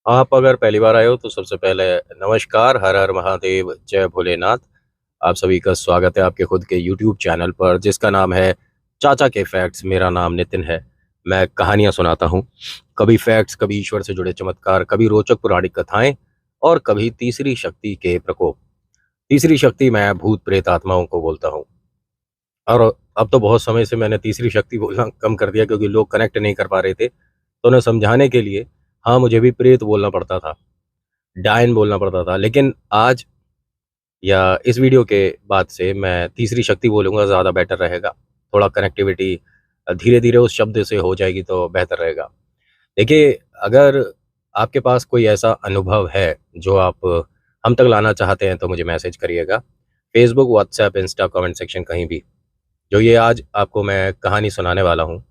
आप अगर पहली बार आए हो तो सबसे पहले नमस्कार, हर हर महादेव, जय भोलेनाथ। आप सभी का स्वागत है आपके खुद के यूट्यूब चैनल पर जिसका नाम है चाचा के फैक्ट्स। मेरा नाम नितिन है। मैं कहानियाँ सुनाता हूँ, कभी फैक्ट्स, कभी ईश्वर से जुड़े चमत्कार, कभी रोचक पौराणिक कथाएं और कभी तीसरी शक्ति के प्रकोप। तीसरी शक्ति मैं भूत प्रेत आत्माओं को बोलता हूँ। और अब तो बहुत समय से मैंने तीसरी शक्ति बोलना कम कर दिया क्योंकि लोग कनेक्ट नहीं कर पा रहे थे। तो उन्हें समझाने के लिए हाँ, मुझे भी प्रेत बोलना पड़ता था, डायन बोलना पड़ता था। लेकिन आज या इस वीडियो के बाद से मैं तीसरी शक्ति बोलूँगा, ज़्यादा बेटर रहेगा। थोड़ा कनेक्टिविटी धीरे-धीरे उस शब्द से हो जाएगी तो बेहतर रहेगा। देखिए, अगर आपके पास कोई ऐसा अनुभव है जो आप हम तक लाना चाहते हैं तो मुझे मैसेज करिएगा। Facebook, WhatsApp, Insta, comment section कहीं भी। जो ये आज आपको मैं कहानी सुनाने वाला हूँ,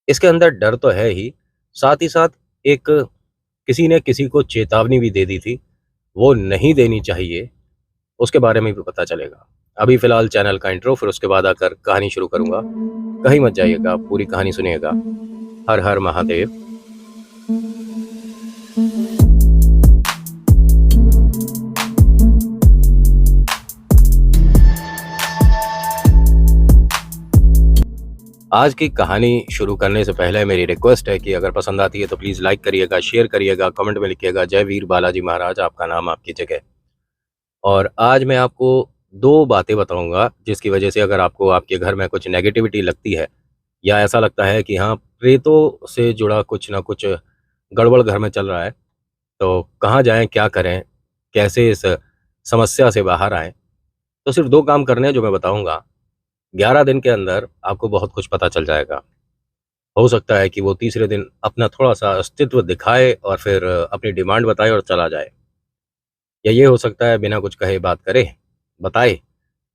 इसके अंदर डर तो है ही, साथ ही साथ एक किसी ने किसी को चेतावनी भी दे दी थी, वो नहीं देनी चाहिए, उसके बारे में भी पता चलेगा। अभी फ़िलहाल चैनल का इंट्रो, फिर उसके बाद आकर कहानी शुरू करूँगा। कहीं मत जाइएगा, पूरी कहानी सुनिएगा। हर हर महादेव। आज की कहानी शुरू करने से पहले मेरी रिक्वेस्ट है कि अगर पसंद आती है तो प्लीज़ लाइक करिएगा, शेयर करिएगा, कमेंट में लिखिएगा जय वीर बालाजी महाराज, आपका नाम आपकी जगह। और आज मैं आपको 2 बातें बताऊँगा जिसकी वजह से अगर आपको आपके घर में कुछ नेगेटिविटी लगती है या ऐसा लगता है कि हाँ, प्रेतों से जुड़ा कुछ ना कुछ गड़बड़ घर में चल रहा है, तो कहाँ जाएँ, क्या करें, कैसे इस समस्या से बाहर आएँ? तो सिर्फ़ 2 काम करने हैं जो मैं बताऊँगा। 11 दिन के अंदर आपको बहुत कुछ पता चल जाएगा। हो सकता है कि वो तीसरे दिन अपना थोड़ा-सा अस्तित्व दिखाए और फिर अपनी डिमांड बताए और चला जाए। या ये हो सकता है बिना कुछ कहे बात करे, बताए,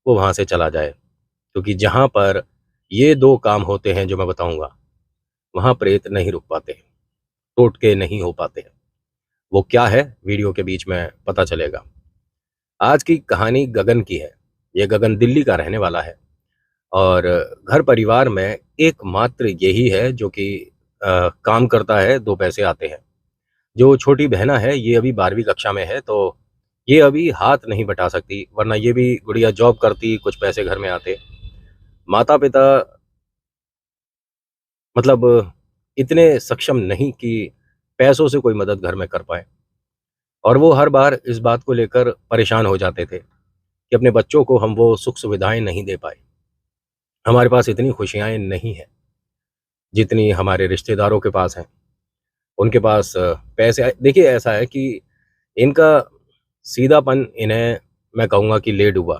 वो वहाँ से चला जाए। क्योंकि जहाँ पर ये 2 काम होते हैं जो मैं बताऊँगा, वहाँ प्रेत नहीं रुक पाते, टोटके नहीं हो पाते। वो क्या है, वीडियो के बीच में पता चलेगा। आज की कहानी गगन की है। ये गगन दिल्ली का रहने वाला है और घर परिवार में एकमात्र यही है जो कि काम करता है, 2 पैसे आते हैं। जो छोटी बहना है, ये अभी 12वीं कक्षा में है, तो ये अभी हाथ नहीं बटा सकती, वरना ये भी गुड़िया जॉब करती, कुछ पैसे घर में आते। माता-पिता मतलब इतने सक्षम नहीं कि पैसों से कोई मदद घर में कर पाएँ और वो हर बार इस बात को लेकर परेशान हो जाते थे कि अपने बच्चों को हम वो सुख-सुविधाएँ नहीं दे पाए। हमारे पास इतनी खुशियाँ नहीं हैं, जितनी हमारे रिश्तेदारों के पास हैं। उनके पास पैसे देखिए ऐसा है कि इनका सीधापन इन्हें मैं कहूँगा कि ले डूबा।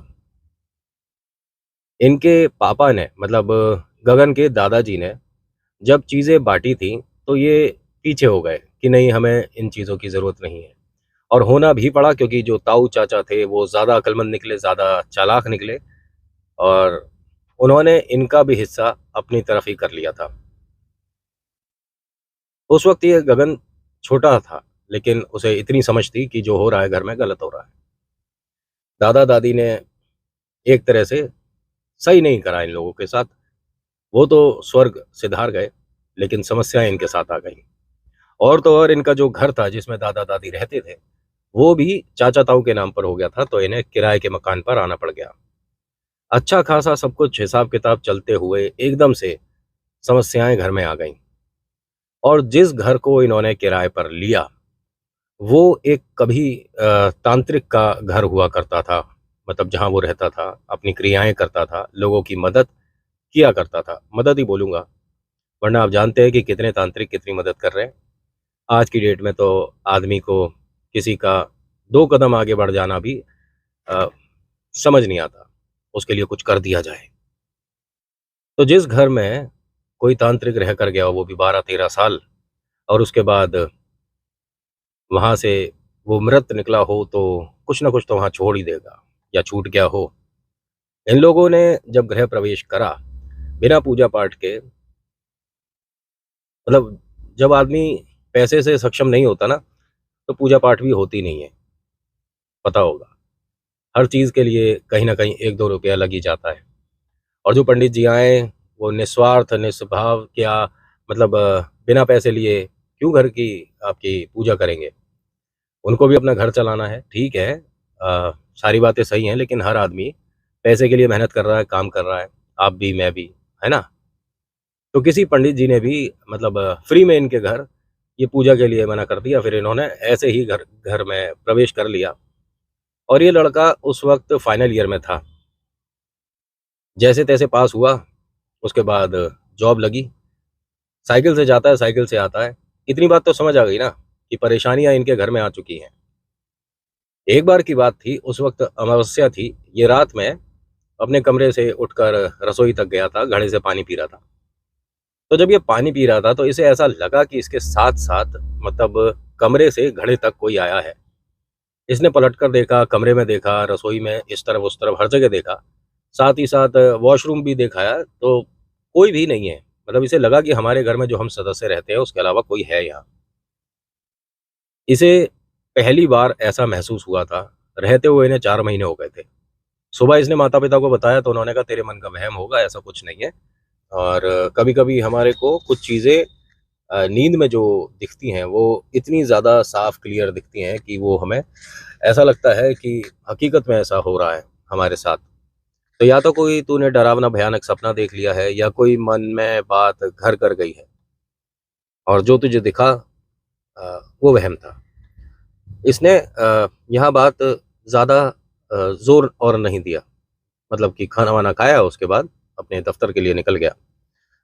इनके पापा ने मतलब गगन के दादाजी ने जब चीज़ें बाँटी थीं, तो ये पीछे हो गए कि नहीं हमें इन चीज़ों की ज़रूरत नहीं है। और होना भी पड़ा क्योंकि जो ताऊ चाचा थे वो ज़्यादा अक्लमंद निकले, ज़्यादा चालाक निकले और उन्होंने इनका भी हिस्सा अपनी तरफ ही कर लिया था। उस वक़्त ये गगन छोटा था, लेकिन उसे इतनी समझ थी कि जो हो रहा है घर में गलत हो रहा है। दादा-दादी ने एक तरह से सही नहीं करा इन लोगों के साथ। वो तो स्वर्ग सिधार गए, लेकिन समस्याएँ इनके साथ आ गईं। और तो और इनका जो घर था जिसमें दादा-दादी रहते थे, वो भी चाचा-ताऊ के नाम पर हो गया था, तो इन्हें किराए के मकान पर आना पड़ गया। अच्छा खासा सब कुछ हिसाब-किताब चलते हुए एकदम से समस्याएँ घर में आ गईं और जिस घर को इन्होंने किराए पर लिया, वो एक कभी तांत्रिक का घर हुआ करता था। मतलब जहाँ वो रहता था, अपनी क्रियाएँ करता था, लोगों की मदद किया करता था। मदद ही बोलूँगा, वरना आप जानते हैं कि कितने तांत्रिक कितनी मदद कर रहे हैं। आज की डेट में तो आदमी को किसी का 2 कदम आगे बढ़ जाना भी अ, समझ नहीं आता, उसके लिए कुछ कर दिया जाए। तो जिस घर में कोई तांत्रिक रह कर गया, वो भी 12-13 साल और उसके बाद वहाँ से वो मृत निकला हो, तो कुछ न कुछ तो वहाँ छोड़ ही देगा या छूट गया हो। इन लोगों ने जब गृह प्रवेश करा, बिना पूजा-पाठ के मतलब जब आदमी पैसे से सक्षम नहीं होता ना, तो पूजा-पाठ भी होती नहीं है, पता होगा। हर चीज़ के लिए कहीं न कहीं 1-2 रुपया लग ही जाता है और जो पंडित जी आए, वो निस्वार्थ, निस्वभाव क्या मतलब बिना पैसे लिए क्यों घर की आपकी पूजा करेंगे? उनको भी अपना घर चलाना है, ठीक है। सारी बातें सही हैं, लेकिन हर आदमी पैसे के लिए मेहनत कर रहा है, काम कर रहा है, आप भी, मैं भी, है ना? तो किसी पंडित जी ने भी मतलब फ्री में इनके घर ये पूजा के लिए मना कर दिया, फिर इन्होंने ऐसे ही घर घर में प्रवेश कर लिया। और ये लड़का उस वक़्त फाइनल ईयर में था। जैसे-तैसे पास हुआ, उसके बाद जॉब लगी, साइकिल से जाता है, साइकिल से आता है। इतनी बात तो समझ आ गई ना कि परेशानियाँ इनके घर में आ चुकी हैं। एक बार की बात थी, उस वक़्त अमावस्या थी, ये रात में अपने कमरे से उठकर रसोई तक गया था, घड़े से पानी पी रहा था। तो जब ये पानी पी रहा था, तो इसे ऐसा लगा कि इसके साथ-साथ मतलब कमरे से घड़े तक कोई आया है। इसने पलटकर देखा, कमरे में देखा, रसोई में, इस तरफ, उस तरफ, हर जगह देखा। साथ ही साथ वॉशरूम भी देखा है, तो कोई भी नहीं है। मतलब इसे लगा कि हमारे घर में जो हम सदस्य रहते हैं, उसके अलावा कोई है यहाँ। इसे पहली बार ऐसा महसूस हुआ था, रहते हुए इन्हें 4 महीने हो गए थे। सुबह इसने माता-पिता को बताया, तो उन्होंने कहा, "तेरे मन का वहम होगा, ऐसा कुछ नहीं है।" और कभी-कभी हमारे को कुछ चीज़ें नींद में जो दिखती हैं, वो इतनी ज़्यादा साफ क्लियर दिखती हैं कि वो हमें ऐसा लगता है कि हकीकत में ऐसा हो रहा है हमारे साथ। तो या तो कोई तूने डरावना भयानक सपना देख लिया है, या कोई मन में बात घर कर गई है, और जो तुझे दिखा वो वहम था। इसने यहाँ बात ज़्यादा ज़ोर और नहीं दिया, मतलब कि खाना-वाना खाया, उसके बाद अपने दफ़्तर के लिए निकल गया।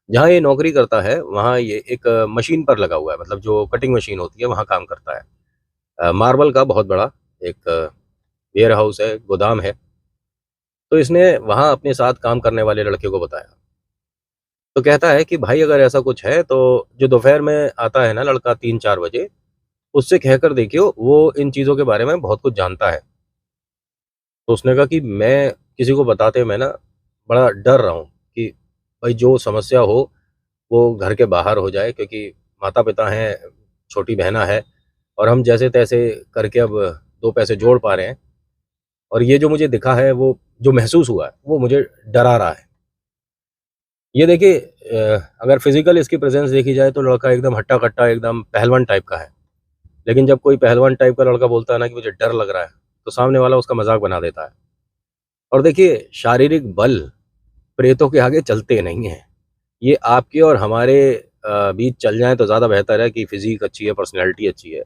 जहाँ ये नौकरी करता है, वहाँ ये एक मशीन पर लगा हुआ है, मतलब जो कटिंग मशीन होती है, वहाँ काम करता है। मार्बल का बहुत बड़ा एक वेयर हाउस है, गोदाम है। तो इसने वहाँ अपने साथ काम करने वाले लड़के को बताया। तो कहता है कि भाई, अगर ऐसा कुछ है, तो जो दोपहर में आता है ना लड़का 3-4 बजे, उससे कहकर देखियो, वो इन चीज़ों के बारे में बहुत कुछ जानता है। तो उसने कहा कि मैं किसी को बताते में ना बड़ा डर रहा हूँ कि भाई जो समस्या हो वो घर के बाहर हो जाए, क्योंकि माता-पिता हैं, छोटी बहना है, और हम जैसे-तैसे करके अब 2 पैसे जोड़ पा रहे हैं, और ये जो मुझे दिखा है, वो जो महसूस हुआ है, वो मुझे डरा रहा है। ये देखिए, अगर फ़िज़िकल इसकी प्रेज़ेंस देखी जाए, तो लड़का एकदम हट्टा-कट्टा, एकदम पहलवान टाइप का है। लेकिन जब कोई पहलवान टाइप का लड़का बोलता है ना कि मुझे डर लग रहा है, तो सामने वाला उसका मज़ाक बना देता है। और देखिए, शारीरिक बल प्रेतों के आगे चलते नहीं हैं। ये आपके और हमारे बीच चल जाएँ तो ज़्यादा बेहतर है कि फ़िज़ीक अच्छी है, पर्सनैलिटी अच्छी है।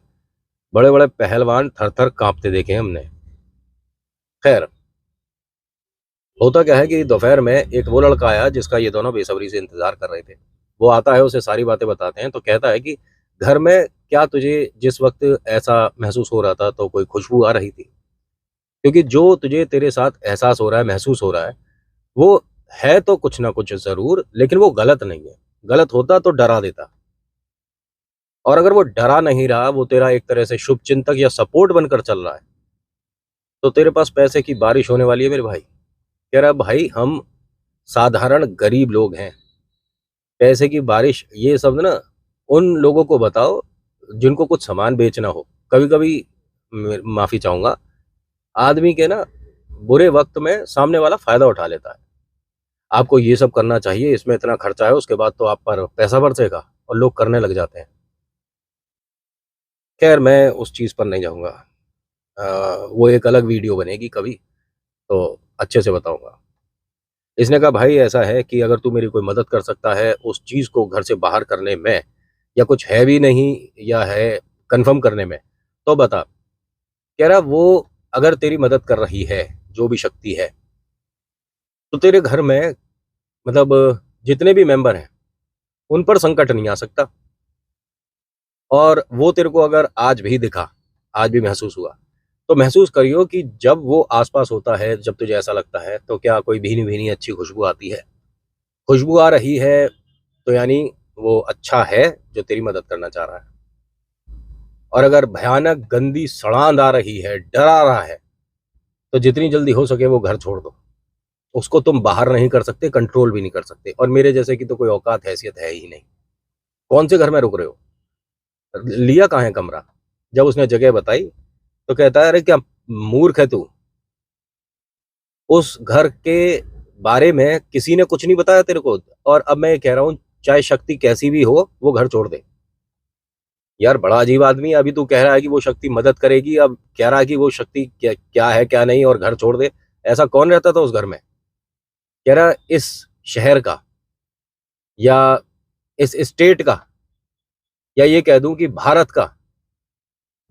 बड़े-बड़े पहलवान थर-थर काँपते देखे हैं हमने। ख़ैर, होता क्या है कि दोपहर में एक वो लड़का आया जिसका ये दोनों बेसब्री से इंतज़ार कर रहे थे। वो आता है, उसे सारी बातें बताते हैं, तो कहता है कि घर में क्या तुझे जिस वक़्त ऐसा महसूस हो रहा था, तो कोई खुशबू आ रही थी? क्योंकि जो तुझे तेरे साथ एहसास हो रहा है, महसूस हो रहा है, वो है तो कुछ ना कुछ ज़रूर, लेकिन वो गलत नहीं है। गलत होता तो डरा देता। और अगर वो डरा नहीं रहा, वो तेरा एक तरह से शुभचिंतक या सपोर्ट बनकर चल रहा है, तो तेरे पास पैसे की बारिश होने वाली है मेरे भाई। कह रहा, भाई हम साधारण गरीब लोग हैं, पैसे की बारिश ये शब्द ना उन लोगों को बताओ जिनको कुछ सामान बेचना हो। कभी-कभी माफ़ी चाहूँगा, आदमी के ना बुरे वक़्त में सामने वाला फ़ायदा उठा लेता है। आपको ये सब करना चाहिए, इसमें इतना खर्चा है, उसके बाद तो आप पर पैसा बरसेगा, और लोग करने लग जाते हैं। खैर, मैं उस चीज़ पर नहीं जाऊँगा। वो एक अलग वीडियो बनेगी कभी, तो अच्छे से बताऊँगा। इसने कहा, भाई ऐसा है कि अगर तू मेरी कोई मदद कर सकता है उस चीज़ को घर से बाहर करने में, या कुछ है भी नहीं, या है कन्फर्म करने में, तो बता। कह रहा, वो अगर तेरी मदद कर रही है, जो भी शक्ति है, तो तेरे घर में मतलब जितने भी मेंबर हैं, उन पर संकट नहीं आ सकता। और वो तेरे को अगर आज भी दिखा, आज भी महसूस हुआ, तो महसूस करियो कि जब वो आस-पास होता है, जब तुझे ऐसा लगता है, तो क्या कोई भीनी-भीनी अच्छी खुशबू आती है। खुशबू आ रही है, तो यानी वो अच्छा है, जो तेरी मदद करना चाह रहा है। और अगर भयानक गंदी सड़ांध आ रही है, डरा रहा है, तो जितनी जल्दी हो सके वो घर छोड़ दो। उसको तुम बाहर नहीं कर सकते, कंट्रोल भी नहीं कर सकते, और मेरे जैसे की तो कोई औकात हैसियत है ही नहीं। कौन से घर में रुक रहे हो? लिया कहाँ है कमरा? जब उसने जगह बताई, तो कहता है, अरे क्या मूर्ख है तू? उस घर के बारे में किसी ने कुछ नहीं बताया तेरे को, और अब मैं ये कह रहा हूँ, चाहे शक्ति कैसी भी हो, वो घर छोड़ दे। यार बड़ा अजीब आदमी है। अभी तू कह रहा है कि वो शक्ति मदद करेगी, अब कह रहा है कि वो शक्ति क्या क्या है क्या नहीं, और घर छोड़ दे। ऐसा कौन रहता था उस घर में? कह रहा इस शहर का, या इस स्टेट का, या ये कह दूं कि भारत का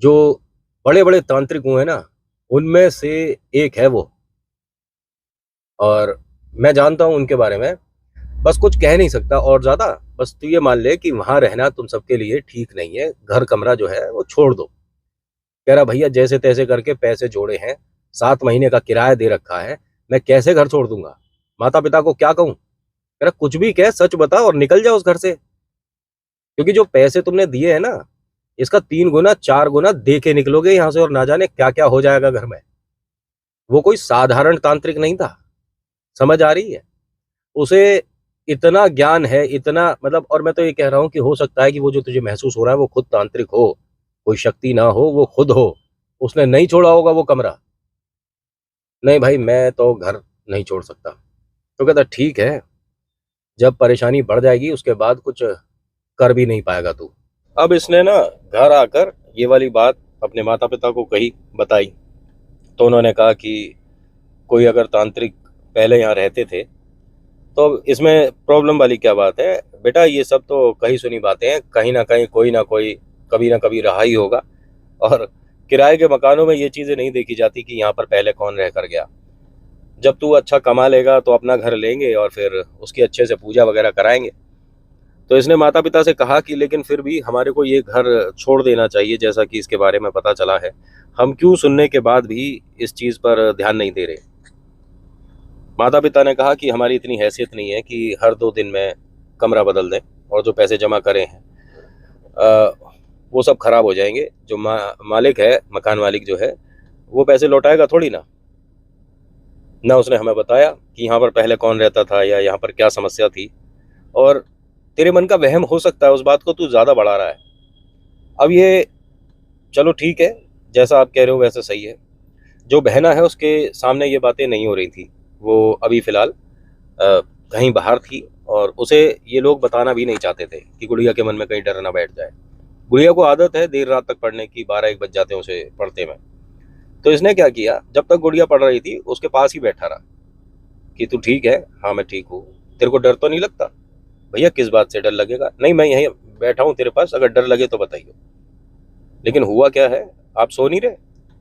जो बड़े बड़े तांत्रिक हुए हैं ना, उनमें से एक है वो। और मैं जानता हूं उनके बारे में, बस कुछ कह नहीं सकता और ज्यादा। बस तू ये मान ले कि वहां रहना तुम सबके लिए ठीक नहीं है, घर कमरा जो है वो छोड़ दो। कह रहा भैया जैसे तैसे करके पैसे जोड़े हैं, 7 महीने का किराया दे रखा है, मैं कैसे घर छोड़ दूंगा? माता पिता को क्या कहूं? कह रहा कुछ भी कह, सच बता और निकल जा उस घर से। क्योंकि जो पैसे तुमने दिए हैं ना, इसका 3 गुना 4 गुना दे के निकलोगे यहाँ से, और ना जाने क्या क्या हो जाएगा घर में। वो कोई साधारण तांत्रिक नहीं था, समझ आ रही है? उसे इतना ज्ञान है, इतना मतलब। और मैं तो ये कह रहा हूं कि हो सकता है कि वो जो तुझे महसूस हो रहा है वो खुद तांत्रिक हो, कोई शक्ति ना हो, वो खुद हो। उसने नहीं छोड़ा होगा वो कमरा। नहीं भाई, मैं तो घर नहीं छोड़ सकता। तो कहता ठीक है, जब परेशानी बढ़ जाएगी उसके बाद कुछ कर भी नहीं पाएगा तू। अब इसने ना घर आकर ये वाली बात अपने माता पिता को कही, बताई। तो उन्होंने कहा कि कोई अगर तांत्रिक पहले यहाँ रहते थे तो इसमें प्रॉब्लम वाली क्या बात है बेटा? ये सब तो कही सुनी बातें हैं, कहीं ना कहीं कोई ना कोई कभी ना कभी रहा ही होगा। और किराए के मकानों में ये चीज़ें नहीं देखी जाती कि यहाँ पर पहले कौन रह कर गया। जब तू अच्छा कमा लेगा तो अपना घर लेंगे और फिर उसकी अच्छे से पूजा वगैरह कराएंगे। तो इसने माता पिता से कहा कि लेकिन फिर भी हमारे को ये घर छोड़ देना चाहिए, जैसा कि इसके बारे में पता चला है। हम क्यों सुनने के बाद भी इस चीज़ पर ध्यान नहीं दे रहे? माता पिता ने कहा कि हमारी इतनी हैसियत नहीं है कि हर 2 दिन में कमरा बदल दें, और जो पैसे जमा करे हैं वो सब खराब हो जाएंगे। जो मालिक है, मकान मालिक जो है, वो पैसे लौटाएगा थोड़ी ना। ना उसने हमें बताया कि यहाँ पर पहले कौन रहता था या यहाँ पर क्या समस्या थी। और तेरे मन का वहम हो सकता है, उस बात को तू ज़्यादा बढ़ा रहा है। अब ये चलो ठीक है, जैसा आप कह रहे हो वैसे सही है। जो बहना है उसके सामने ये बातें नहीं हो रही थी। वो अभी फ़िलहाल कहीं बाहर थी, और उसे ये लोग बताना भी नहीं चाहते थे कि गुड़िया के मन में कहीं डर ना बैठ जाए। गुड़िया को आदत है देर रात तक पढ़ने की, 12-1 बज जाते हैं उसे पढ़ते में। तो इसने क्या किया, जब तक गुड़िया पढ़ रही थी उसके पास ही बैठा रहा कि तू ठीक है? हाँ मैं ठीक हूँ। तेरे को डर तो नहीं लगता? भैया किस बात से डर लगेगा? नहीं, मैं यहीं बैठा हूँ तेरे पास, अगर डर लगे तो बताइए। लेकिन हुआ क्या है, आप सो नहीं रहे?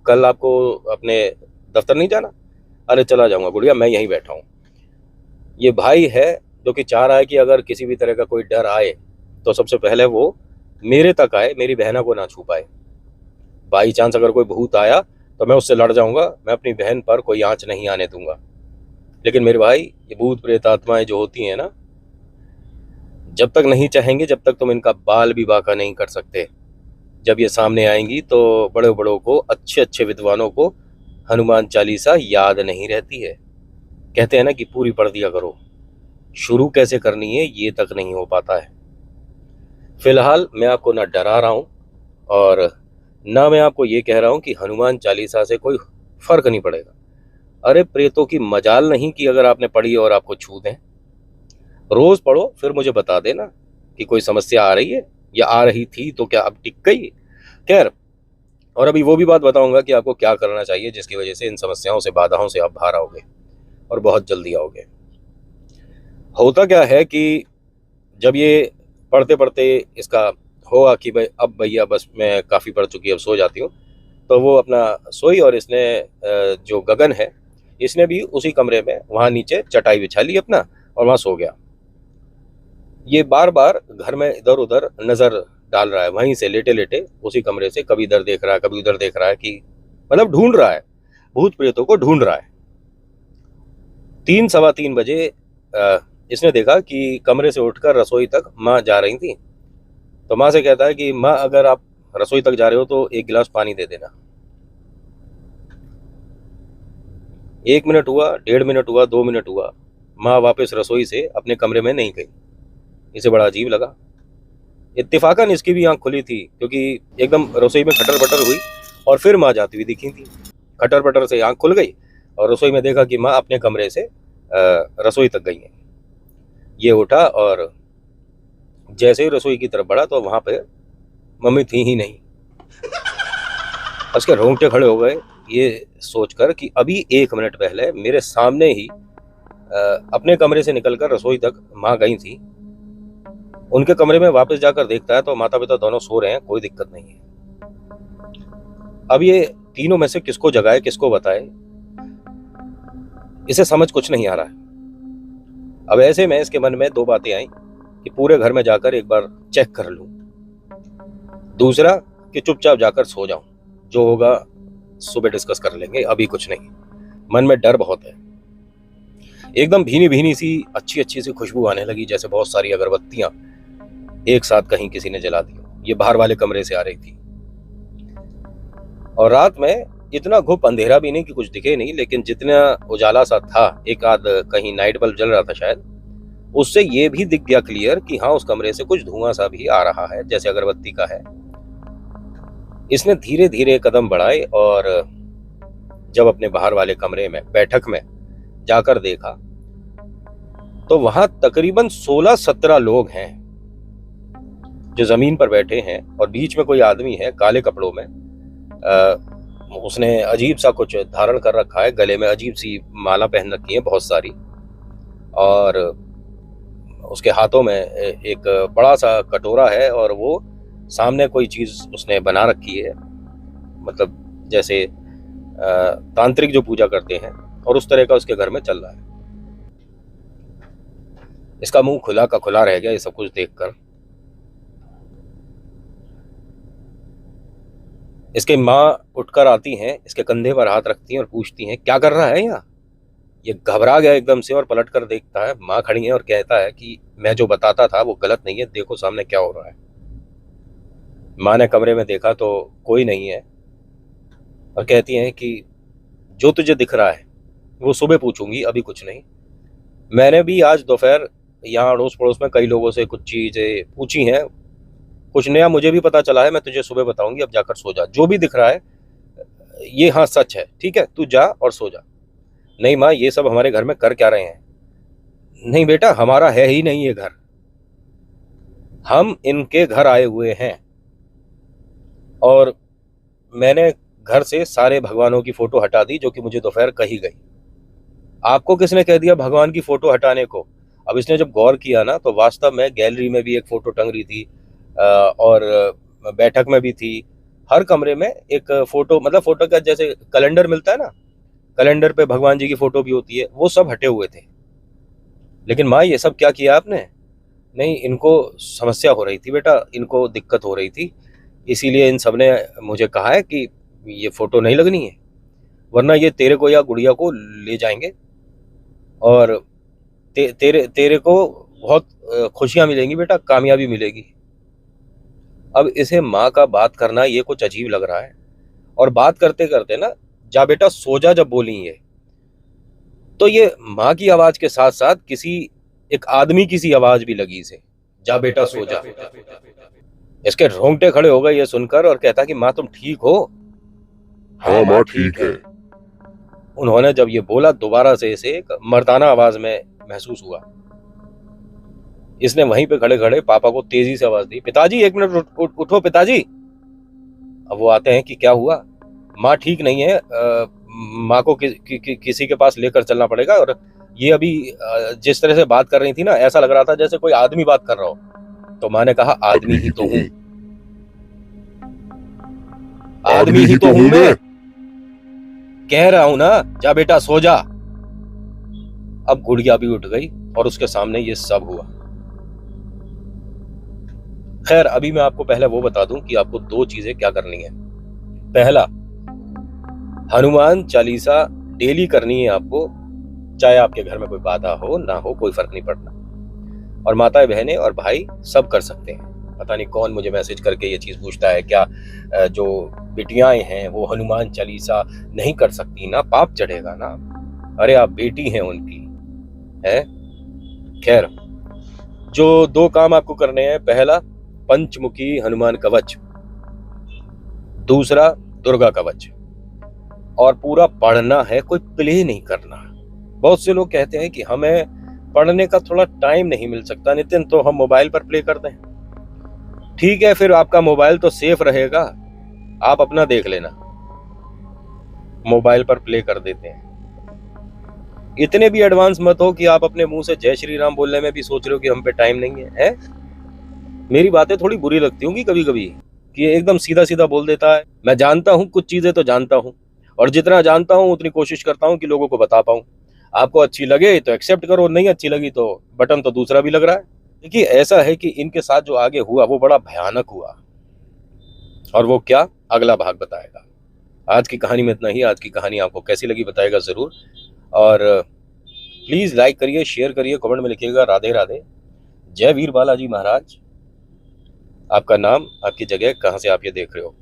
कल आपको अपने दफ्तर नहीं जाना? अरे चला जाऊँगा गुड़िया, मैं यहीं बैठा हूँ। ये भाई है जो कि चाह रहा है कि अगर किसी भी तरह का कोई डर आए तो सबसे पहले वो मेरे तक आए, मेरी बहना को ना छू पाए। बाई चांस अगर कोई भूत आया तो मैं उससे लड़ जाऊंगा, मैं अपनी बहन पर कोई आंच नहीं आने दूंगा। लेकिन मेरे भाई, ये भूत प्रेत आत्माएं जो होती हैं ना, जब तक नहीं चाहेंगे, जब तक तुम इनका बाल भी बांका नहीं कर सकते, जब ये सामने आएंगी तो बड़े बड़ों को, अच्छे अच्छे विद्वानों को हनुमान चालीसा याद नहीं रहती है। कहते हैं ना कि पूरी पढ़ दिया करो, शुरू कैसे करनी है ये तक नहीं हो पाता है। फिलहाल मैं आपको ना डरा रहा हूँ, और ना मैं आपको ये कह रहा हूँ कि हनुमान चालीसा से कोई फर्क नहीं पड़ेगा। अरे प्रेतों की मजाल नहीं कि अगर आपने पढ़ी और आपको छू दें। रोज पढ़ो, फिर मुझे बता देना कि कोई समस्या आ रही है, या आ रही थी तो क्या अब टिक गई। खैर, और अभी वो भी बात बताऊंगा कि आपको क्या करना चाहिए जिसकी वजह से इन समस्याओं से, बाधाओं से आप बाहर आओगे, और बहुत जल्दी आओगे। होता क्या है कि जब ये पढ़ते पढ़ते इसका होगा कि भाई अब भैया बस मैं काफ़ी पढ़ चुकी, अब सो जाती हूँ, तो वो अपना सोई, और इसने जो गगन है, इसने भी उसी कमरे में वहाँ नीचे चटाई बिछा ली अपना, और वहाँ सो गया। ये बार बार घर में इधर उधर नज़र डाल रहा है, वहीं से लेटे लेटे उसी कमरे से कभी इधर देख रहा है, कभी उधर देख रहा है, कि मतलब ढूंढ रहा है, भूत प्रेतों को ढूंढ रहा है। 3-3:15 बजे इसने देखा कि कमरे से उठकर रसोई तक माँ जा रही थी। तो माँ से कहता है कि माँ अगर आप रसोई तक जा रहे हो तो 1 गिलास पानी दे देना। 1 मिनट हुआ, 1.5 मिनट हुआ, 2 मिनट हुआ, माँ वापस रसोई से अपने कमरे में नहीं गई। इसे बड़ा अजीब लगा। इत्तेफाकन इसकी भी आंख खुली थी, क्योंकि एकदम रसोई में खटर पटर हुई और फिर माँ जाती हुई दिखी थी। खटर पटर से आंख खुल गई और रसोई में देखा कि माँ अपने कमरे से रसोई तक गई है। ये उठा और जैसे ही रसोई की तरफ बढ़ा तो वहाँ पे मम्मी थी ही नहीं। उसके रोंगटे खड़े हो गए ये सोचकर कि अभी 1 मिनट पहले मेरे सामने ही अपने कमरे से निकलकर रसोई तक माँ गई थी। उनके कमरे में वापस जाकर देखता है तो माता पिता दोनों सो रहे हैं, कोई दिक्कत नहीं है। अब ये तीनों में से किसको जगाए, किसको बताए, इसे समझ कुछ नहीं आ रहा है। अब ऐसे में इसके मन में 2 बातें आई कि पूरे घर में जाकर एक बार चेक कर लूं, दूसरा कि चुपचाप जाकर सो जाऊं, जो होगा सुबह डिस्कस कर लेंगे, अभी कुछ नहीं। मन में डर बहुत है। एकदम भीनी भीनी सी अच्छी अच्छी सी खुशबू आने लगी, जैसे बहुत सारी अगरबत्तियां एक साथ कहीं किसी ने जला दी। ये बाहर वाले कमरे से आ रही थी। और रात में इतना घुप अंधेरा भी नहीं कि कुछ दिखे नहीं, लेकिन जितना उजाला सा था, एक आध कहीं नाइट बल्ब जल रहा था शायद, उससे ये भी दिख गया क्लियर कि हाँ उस कमरे से कुछ धुआं सा भी आ रहा है, जैसे अगरबत्ती का है। इसने धीरे धीरे कदम बढ़ाए और जब अपने बाहर वाले कमरे में बैठक में जाकर देखा तो वहां तकरीबन 16-17 लोग हैं जो जमीन पर बैठे हैं और बीच में कोई आदमी है काले कपड़ों में। उसने अजीब सा कुछ धारण कर रखा है, गले में अजीब सी माला पहन रखी है बहुत सारी, और उसके हाथों में एक बड़ा सा कटोरा है और वो सामने कोई चीज उसने बना रखी है, मतलब जैसे तांत्रिक जो पूजा करते हैं, और उस तरह का उसके घर में चल रहा है। इसका मुंह खुला का खुला रह गया ये सब कुछ देखकर। इसके माँ उठकर आती हैं, इसके कंधे पर हाथ रखती हैं और पूछती हैं क्या कर रहा है यहाँ। ये घबरा गया एकदम से और पलट कर देखता है, माँ खड़ी है और कहता है कि मैं जो बताता था वो गलत नहीं है, देखो सामने क्या हो रहा है। माँ ने कमरे में देखा तो कोई नहीं है और कहती हैं कि जो तुझे दिख रहा है वो सुबह पूछूंगी, अभी कुछ नहीं। मैंने भी आज दोपहर यहाँ अड़ोस पड़ोस में कई लोगों से कुछ चीज़ें पूछी हैं, कुछ नया मुझे भी पता चला है, मैं तुझे सुबह बताऊंगी, अब जाकर सो जा। जो भी दिख रहा है ये हाँ सच है, ठीक है, तू जा और सो जा। नहीं माँ, ये सब हमारे घर में कर क्या रहे हैं। नहीं बेटा, हमारा है ही नहीं ये घर, हम इनके घर आए हुए हैं और मैंने घर से सारे भगवानों की फोटो हटा दी जो कि मुझे दोपहर कही गई। आपको किसने कह दिया भगवान की फोटो हटाने को। अब इसने जब गौर किया ना तो वास्तव में गैलरी में भी एक फोटो टंग रही थी और बैठक में भी थी, हर कमरे में एक फोटो, मतलब फोटो का जैसे कैलेंडर मिलता है ना, कैलेंडर पे भगवान जी की फोटो भी होती है, वो सब हटे हुए थे। लेकिन माँ ये सब क्या किया आपने। नहीं, इनको समस्या हो रही थी बेटा, इनको दिक्कत हो रही थी, इसीलिए इन सब ने मुझे कहा है कि ये फोटो नहीं लगनी है, वरना ये तेरे को या गुड़िया को ले जाएंगे और तेरे को बहुत खुशियां मिलेंगी बेटा, कामयाबी मिलेगी। अब इसे माँ का बात करना ये कुछ अजीब लग रहा है और बात करते करते ना जा बेटा सो जा जब बोली ये, तो ये माँ की आवाज के साथ साथ किसी एक आदमी की सी आवाज भी लगी इसे, जा बेटा सो जा। इसके रोंगटे खड़े हो गए ये सुनकर और कहता कि माँ तुम ठीक हो। हाँ माँ ठीक है। उन्होंने जब ये बोला दोबारा से इसे एक मर्दाना आवाज में महसूस हुआ। इसने वहीं पे खड़े खड़े पापा को तेजी से आवाज दी, पिताजी 1 मिनट उठो पिताजी। अब वो आते हैं कि क्या हुआ। माँ ठीक नहीं है, माँ को किसी के पास लेकर चलना पड़ेगा। और ये अभी जिस तरह से बात कर रही थी ना, ऐसा लग रहा था जैसे कोई आदमी बात कर रहा हो। तो माँ ने कहा आदमी ही तो हूँ, आदमी ही तो हूँ मैं, कह रहा हूं ना, जा बेटा सो जा। अब गुड़िया भी उठ गई और उसके सामने ये सब हुआ। खैर अभी मैं आपको पहले वो बता दूं कि आपको 2 चीजें क्या करनी है। पहला, हनुमान चालीसा डेली करनी है आपको, चाहे आपके घर में कोई बाधा हो ना हो, कोई फर्क नहीं पड़ता। और माताएं बहनें और भाई सब कर सकते हैं। पता नहीं कौन मुझे मैसेज करके ये चीज पूछता है, क्या जो बेटियां हैं वो हनुमान चालीसा नहीं कर सकती ना, पाप चढ़ेगा ना। अरे आप बेटी हैं उनकी, है। खैर जो 2 काम आपको करने हैं, पहला पंचमुखी हनुमान कवच, दूसरा दुर्गा कवच, और पूरा पढ़ना है, कोई प्ले नहीं करना। बहुत से लोग कहते हैं कि हमें पढ़ने का थोड़ा टाइम नहीं मिल सकता नितिन, तो हम मोबाइल पर प्ले करते हैं। ठीक है, फिर आपका मोबाइल तो सेफ रहेगा, आप अपना देख लेना। मोबाइल पर प्ले कर देते हैं। इतने भी एडवांस मत हो कि आप अपने मुंह से जय श्री राम बोलने में भी सोच रहे हो कि हम पे टाइम नहीं है, मेरी बातें थोड़ी बुरी लगती होंगी कभी कभी कि ये एकदम सीधा सीधा बोल देता है। मैं जानता हूं, कुछ चीजें तो जानता हूं, और जितना जानता हूं उतनी कोशिश करता हूं कि लोगों को बता पाऊं। आपको अच्छी लगे तो एक्सेप्ट करो, नहीं अच्छी लगी तो बटन तो दूसरा भी लग रहा है। देखिए, ऐसा है कि इनके साथ जो आगे हुआ वो बड़ा भयानक हुआ, और वो क्या, अगला भाग बताएगा। आज की कहानी में इतना ही। आज की कहानी आपको कैसी लगी बताएगा जरूर, और प्लीज लाइक करिए, शेयर करिए, कमेंट में लिखिएगा राधे राधे। जय वीर बालाजी महाराज। आपका नाम, आपकी जगह, कहाँ से आप ये देख रहे हो,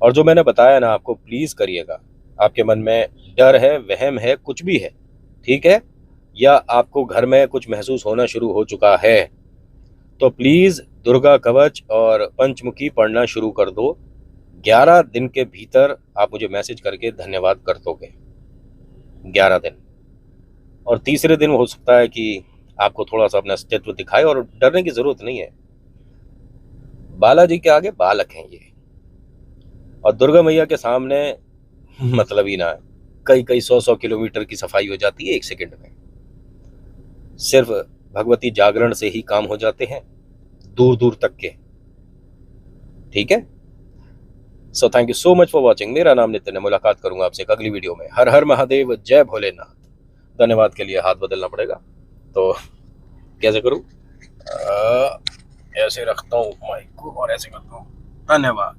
और जो मैंने बताया ना आपको, प्लीज करिएगा। आपके मन में डर है, वहम है, कुछ भी है, ठीक है, या आपको घर में कुछ महसूस होना शुरू हो चुका है, तो प्लीज दुर्गा कवच और पंचमुखी पढ़ना शुरू कर दो। 11 दिन के भीतर आप मुझे मैसेज करके धन्यवाद कर दोगे। 11 दिन। और तीसरे दिन हो सकता है कि आपको थोड़ा सा अपना अस्तित्व दिखाए, और डरने की जरूरत नहीं है। बालाजी के आगे बालक हैं ये, और दुर्गा मैया के सामने मतलब ही ना है। कई कई 100 किलोमीटर की सफाई हो जाती है 1 सेकंड में। सिर्फ भगवती जागरण से ही काम हो जाते हैं, दूर दूर तक के। ठीक है, so thank you so much for watching. मेरा नाम नितिन है। मुलाकात करूंगा आपसे एक अगली वीडियो में। हर हर महादेव, जय भोलेनाथ। धन्यवाद के लिए हाथ बदलना पड़ेगा, तो कैसे करूं? ऐसे रखता हूं माइक को और ऐसे करता हूं। धन्यवाद।